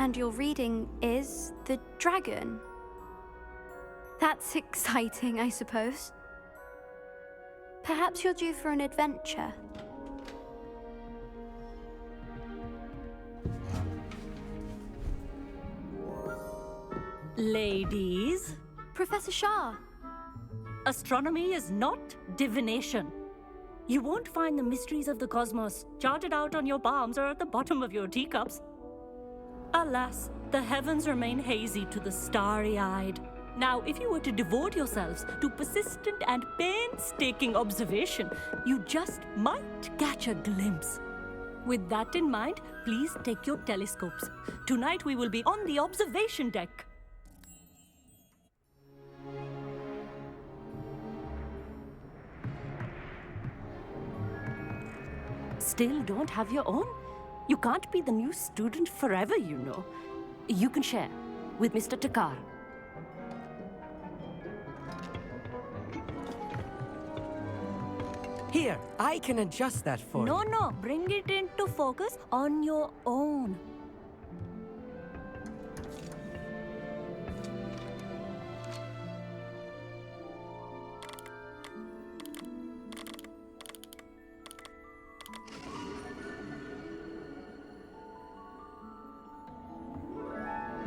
And your reading is the dragon. That's exciting, I suppose. Perhaps you're due for an adventure. Ladies, Professor Shah. astronomy is not divination. You won't find the mysteries of the cosmos charted out on your palms or at the bottom of your teacups. Alas, the heavens remain hazy to the starry-eyed. Now, if you were to devote yourselves to persistent and painstaking observation, you just might catch a glimpse. With that in mind, please take your telescopes. Tonight we will be on the observation deck. Still don't have your own? You can't be the new student forever, you know. You can share with Mr. Takar. Here, I can adjust that for you. No, bring it into focus on your own.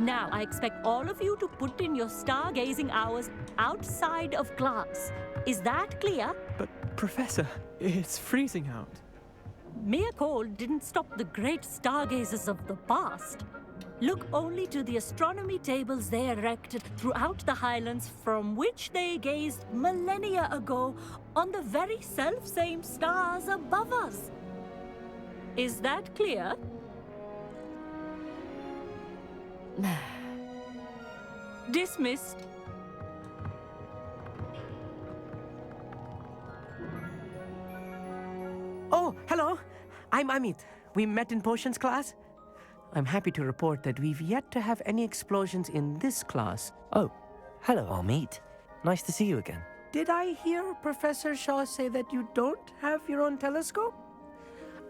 Now, I expect all of you to put in your stargazing hours outside of class. Is that clear? But, Professor, it's freezing out. Mere cold didn't stop the great stargazers of the past. Look only to the astronomy tables they erected throughout the highlands from which they gazed millennia ago on the very self-same stars above us. Is that clear? Dismissed. Oh, hello. I'm Amit. We met in potions class. I'm happy to report that we've yet to have any explosions in this class. Oh, hello, Amit. Nice to see you again. Did I hear Professor Shah say that you don't have your own telescope?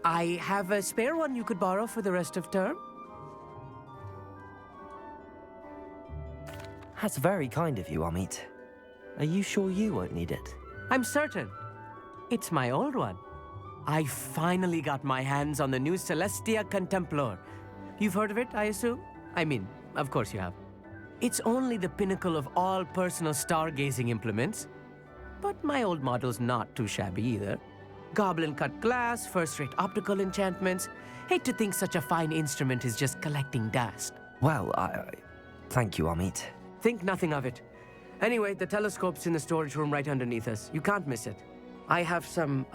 I have a spare one you could borrow for the rest of term. That's very kind of you, Amit. Are you sure you won't need it? I'm certain. It's my old one. I finally got my hands on the new Celestia Contemplar. You've heard of it, I assume? I mean, of course you have. It's only the pinnacle of all personal stargazing implements. But my old model's not too shabby either. Goblin-cut glass, first-rate optical enchantments. Hate to think such a fine instrument is just collecting dust. Well, thank you, Amit. Think nothing of it. Anyway, the telescope's in the storage room right underneath us. You can't miss it. I have some,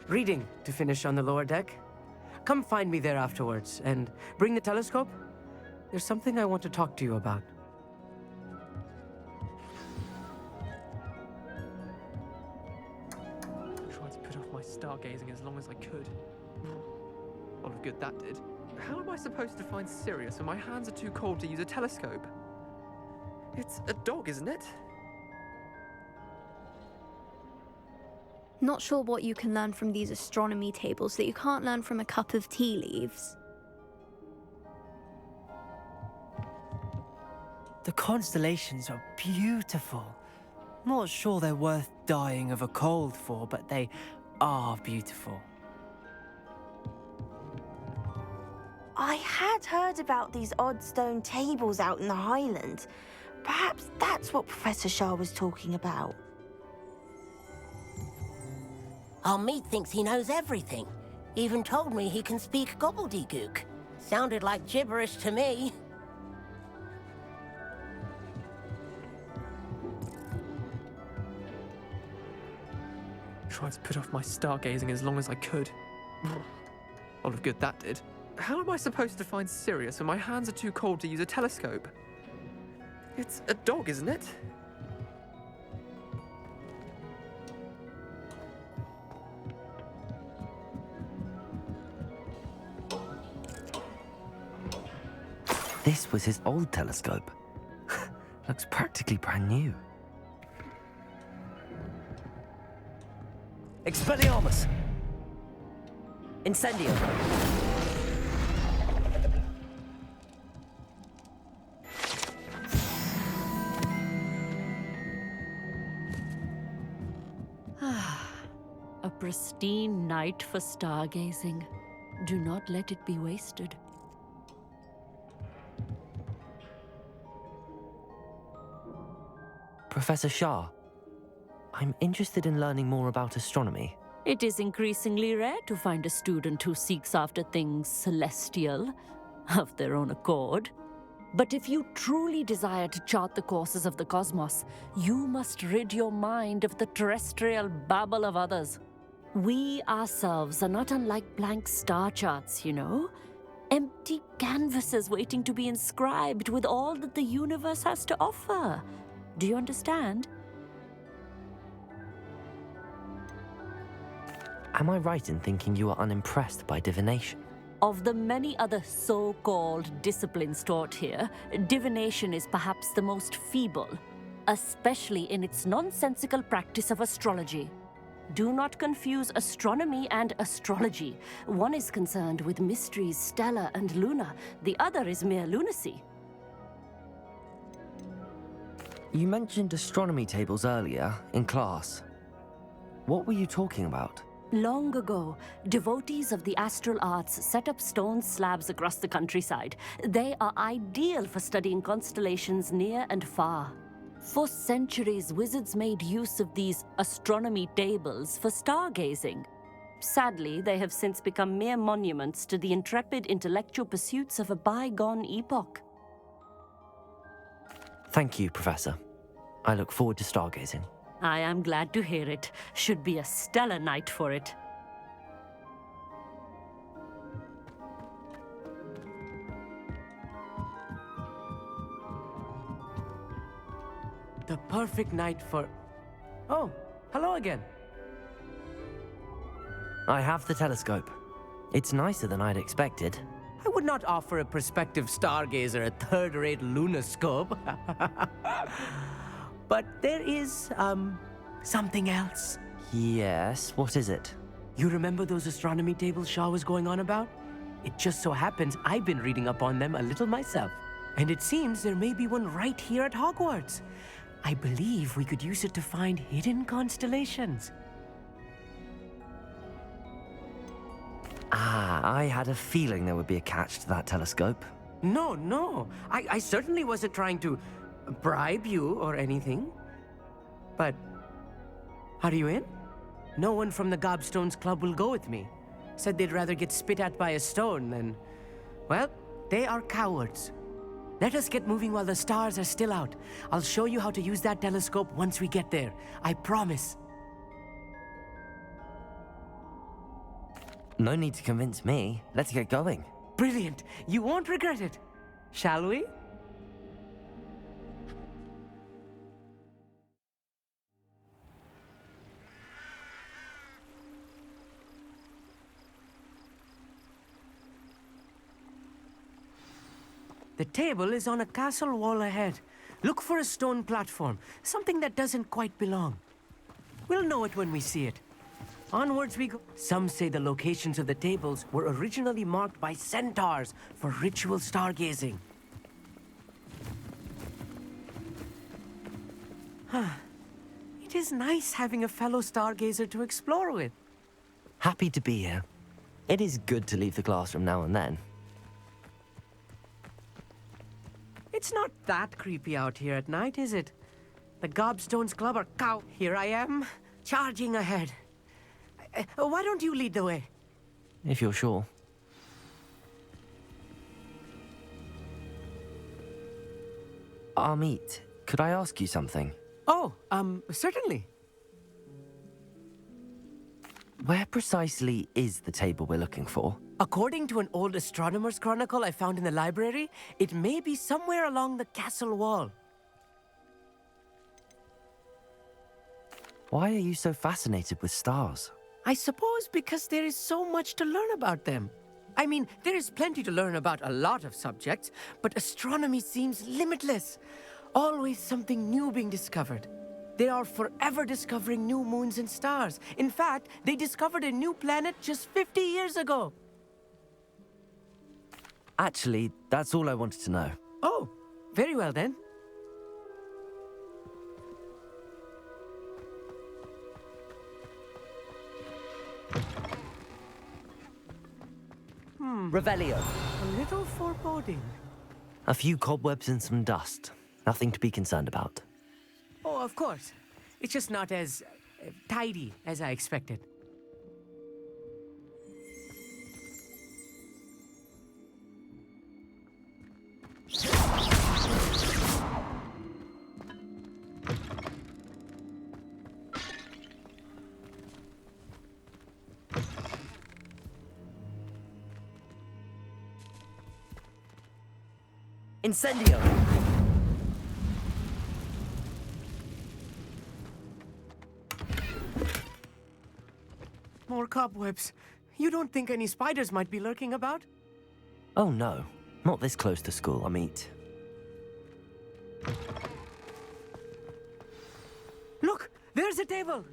reading to finish on the lower deck. Come find me there afterwards, and bring the telescope. There's something I want to talk to you about. I tried to put off my stargazing as long as I could. A lot of good that did. How am I supposed to find Sirius when my hands are too cold to use a telescope? It's a dog, isn't it? Not sure what you can learn from these astronomy tables that you can't learn from a cup of tea leaves. The constellations are beautiful. Not sure they're worth dying of a cold for, but they are beautiful. I had heard about these odd stone tables out in the Highlands. Perhaps that's what Professor Shah was talking about. Amit thinks he knows everything. Even told me he can speak gobbledygook. Sounded like gibberish to me. Tried to put off my stargazing as long as I could. A lot of good that did. How am I supposed to find Sirius when my hands are too cold to use a telescope? It's a dog, isn't it? This was his old telescope. Looks practically brand new. Expelliarmus! Incendio! A pristine night for stargazing. Do not let it be wasted. Professor Shah, I'm interested in learning more about astronomy. It is increasingly rare to find a student who seeks after things celestial, of their own accord. But if you truly desire to chart the courses of the cosmos, you must rid your mind of the terrestrial babble of others. We ourselves are not unlike blank star charts, you know? Empty canvases waiting to be inscribed with all that the universe has to offer. Do you understand? Am I right in thinking you are unimpressed by divination? Of the many other so-called disciplines taught here, divination is perhaps the most feeble, especially in its nonsensical practice of astrology. Do not confuse astronomy and astrology. One is concerned with mysteries stellar and lunar, the other is mere lunacy. You mentioned astronomy tables earlier in class. What were you talking about? Long ago, devotees of the astral arts set up stone slabs across the countryside. They are ideal for studying constellations near and far. For centuries, wizards made use of these astronomy tables for stargazing. Sadly, they have since become mere monuments to the intrepid intellectual pursuits of a bygone epoch. Thank you, Professor. I look forward to stargazing. I am glad to hear it. Should be a stellar night for it. The perfect night for... Oh, hello again. I have the telescope. It's nicer than I'd expected. I would not offer a prospective stargazer a third-rate lunoscope. But there is, something else. Yes, what is it? You remember those astronomy tables Shah was going on about? It just so happens I've been reading up on them a little myself. And it seems there may be one right here at Hogwarts. I believe we could use it to find hidden constellations. I had a feeling there would be a catch to that telescope. No. I certainly wasn't trying to bribe you or anything. But are you in? No one from the Gobstones Club will go with me. Said they'd rather get spit at by a stone than... Well, they are cowards. Let us get moving while the stars are still out. I'll show you how to use that telescope once we get there. I promise. No need to convince me. Let's get going. Brilliant. You won't regret it. Shall we? The table is on a castle wall ahead. Look for a stone platform, something that doesn't quite belong. We'll know it when we see it. Onwards we go. Some say the locations of the tables were originally marked by centaurs for ritual stargazing. It is nice having a fellow stargazer to explore with. Happy to be here. It is good to leave the classroom now and then. It's not that creepy out here at night, is it? The Gobstones Club are cow. Here I am, charging ahead. Why don't you lead the way? If you're sure. Amit, could I ask you something? Oh, certainly. Where precisely is the table we're looking for? According to an old astronomer's chronicle I found in the library, it may be somewhere along the castle wall. Why are you so fascinated with stars? I suppose because there is so much to learn about them. I mean, there is plenty to learn about a lot of subjects, but astronomy seems limitless. Always something new being discovered. They are forever discovering new moons and stars. In fact, they discovered a new planet just 50 years ago. Actually, that's all I wanted to know. Oh, very well then. Revelio. A little foreboding. A few cobwebs and some dust. Nothing to be concerned about. Oh, of course. It's just not as tidy as I expected. Incendio! More cobwebs. You don't think any spiders might be lurking about? Oh no, not this close to school, Amit. Look, there's a table.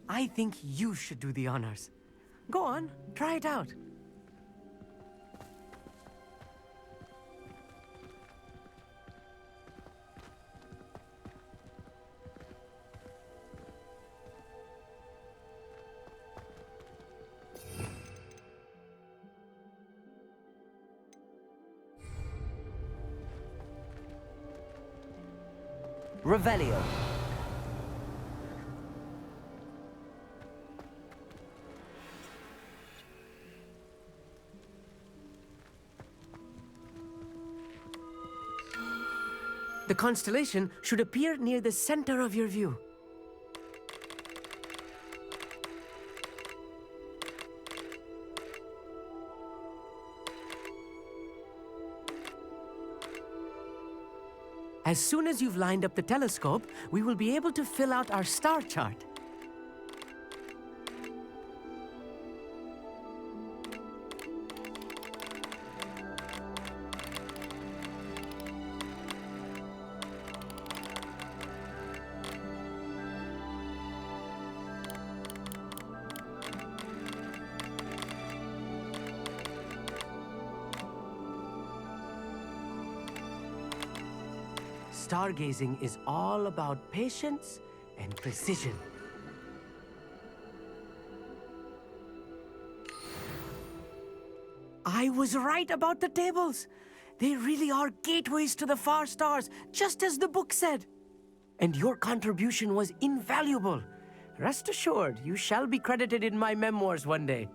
I think you should do the honors. Go on, try it out. Revelio. The constellation should appear near the center of your view. As soon as you've lined up the telescope, we will be able to fill out our star chart. Stargazing is all about patience and precision. I was right about the tables. They really are gateways to the far stars, just as the book said. And your contribution was invaluable. Rest assured, you shall be credited in my memoirs one day.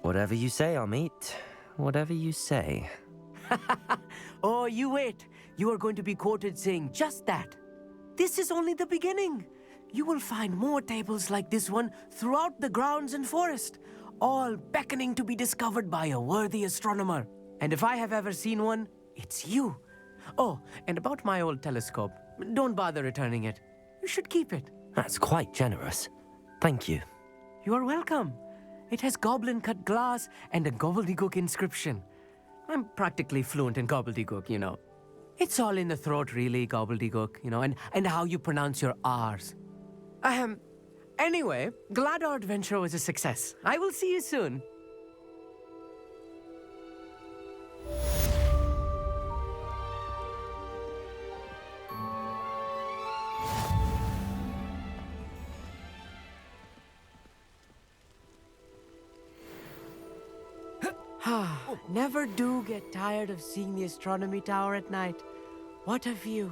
Whatever you say, Amit. Whatever you say. Oh, you wait. You are going to be quoted saying just that. This is only the beginning. You will find more tables like this one throughout the grounds and forest, all beckoning to be discovered by a worthy astronomer. And if I have ever seen one, it's you. Oh, and about my old telescope, don't bother returning it. You should keep it. That's quite generous. Thank you. You are welcome. It has goblin-cut glass and a gobbledygook inscription. I'm practically fluent in gobbledygook, you know. It's all in the throat, really, gobbledygook, you know, and how you pronounce your R's. Anyway, glad our adventure was a success. I will see you soon. Never do get tired of seeing the astronomy tower at night. What a view.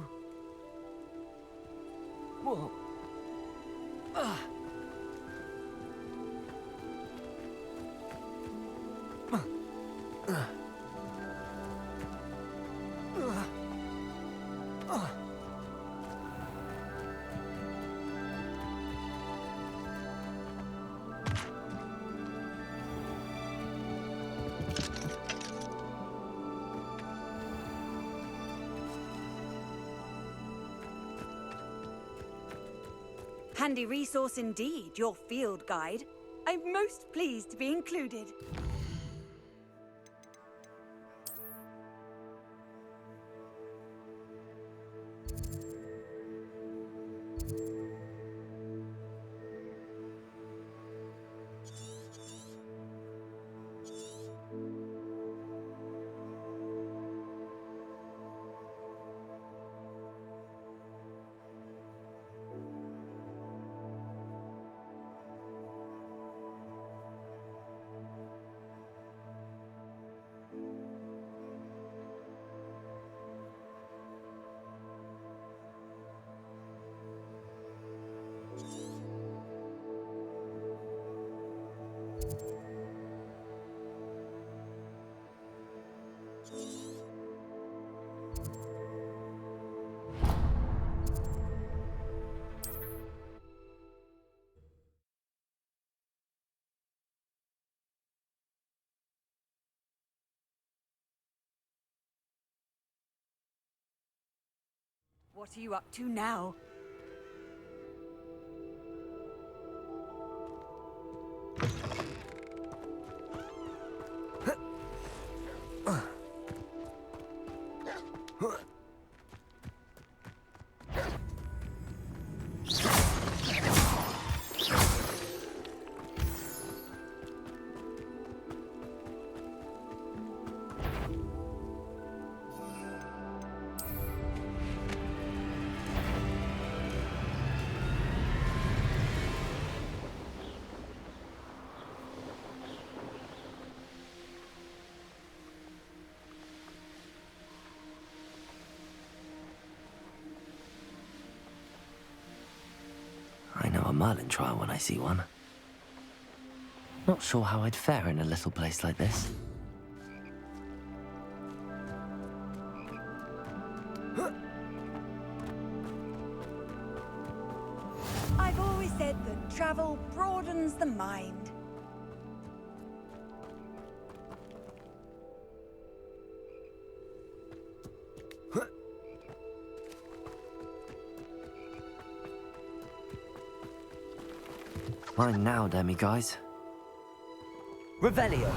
Whoa. Handy resource indeed, your field guide. I'm most pleased to be included. What are you up to now? I know a Merlin trial when I see one. Not sure how I'd fare in a little place like this. I've always said that travel broadens the mind. Mine now, demi-guys. Revelio!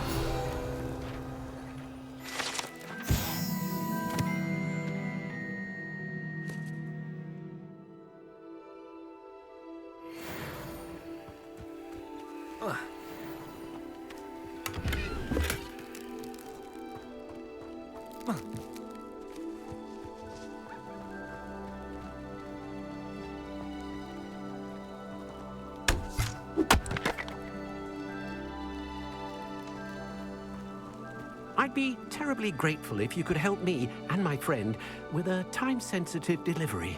I'd be terribly grateful if you could help me and my friend with a time-sensitive delivery.